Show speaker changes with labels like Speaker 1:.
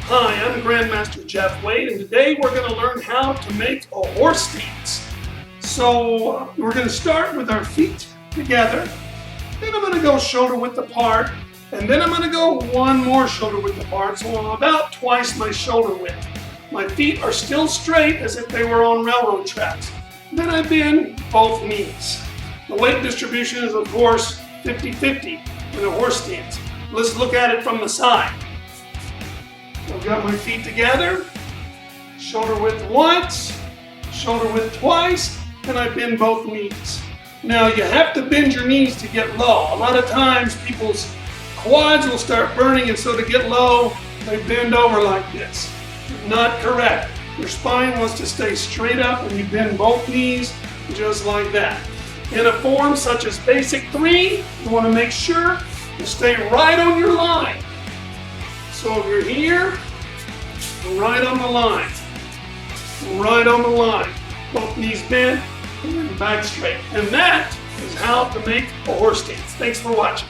Speaker 1: Hi, I'm Grandmaster Jeff Wade, and today we're going to learn how to make a horse stance. So we're going to start with our feet together, then I'm going to go shoulder width apart, and then I'm going to go one more shoulder width apart, so I'm about twice my shoulder width. My feet are still straight as if they were on railroad tracks. Then I bend both knees. The weight distribution is, of course, 50-50 in a horse stance. Let's look at it from the side. I've got my feet together, shoulder width once, shoulder width twice, and I bend both knees. Now you have to bend your knees to get low. A lot of times people's quads will start burning, and so to get low, they bend over like this. Not correct. Your spine wants to stay straight up, and you bend both knees just like that. In a form such as basic 3, you want to make sure you stay right on your line. So if you're here, right on the line, right on the line, both knees bent, and then back straight. And that is how to make a horse stance. Thanks for watching.